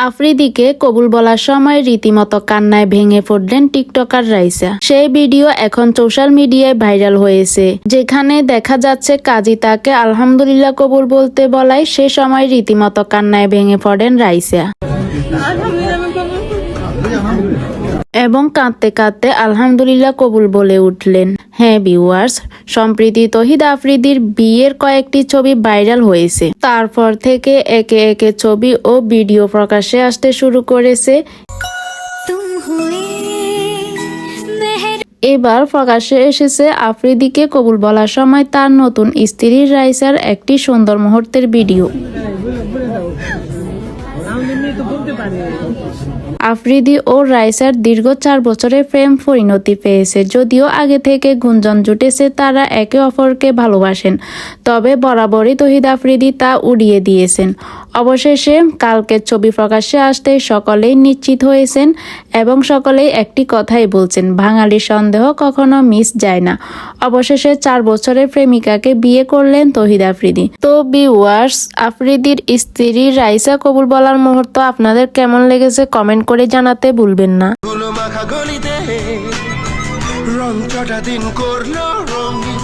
আফ্রিদিকে কবুল বলার সময় রীতিমতো কান্নায় ভেঙে পড়লেন টিকটকার রাইসা। সেই ভিডিও এখন সোশ্যাল মিডিয়ায় ভাইরাল হয়েছে, যেখানে দেখা যাচ্ছে কাজী তাকে আলহামদুলিল্লাহ কবুল বলতে বলায় সে সময় রীতিমতো কান্নায় ভেঙে পড়েন রাইসা এবং কাঁদতে কাঁদতে আলহামদুলিল্লাহ কবুল বলে উঠলেন। হ্যাঁ ভিউয়ার্স, সম্প্রতি তহিদ আফ্রিদির বিয়ের কয়েকটি ছবি ভাইরাল হয়েছে। তারপর থেকে একে একে ছবি ও ভিডিও প্রকাশ্যে আসতে শুরু করেছে। এবার প্রকাশ্যে এসেছে আফ্রিদিকে কবুল বলার সময় তার নতুন স্ত্রী রাইসার একটি সুন্দর মুহূর্তের ভিডিও। আফ্রিদি ও রাইসার দীর্ঘ 4 বছরের প্রেম পরিণতি পেয়েছে। যদিও আগে থেকে গুঞ্জন জুটেছে তারা একে অপরকে ভালোবাসেন, তবে বরাবরই তহিদ আফ্রিদি তা উড়িয়ে দিয়েছেন। অবশেষে কালকের ছবি প্রকাশ্যে আসতে সকলেই নিশ্চিত হয়েছেন এবং সকলেই একটি কথাই বলছেন, বাঙালির সন্দেহ কখনো মিস যায় না। অবশেষে 4 বছরের প্রেমিকাকে বিয়ে করলেন তহিদ আফ্রিদি। তো ভিউয়ার্স, আফ্রিদির স্ত্রী রাইসা কবুল বলার মুহূর্ত আপনাদের কেমন লেগেছে কমেন্ট করে জানাতে ভুলবেন না। রং চটা দিন করলো রঙিন।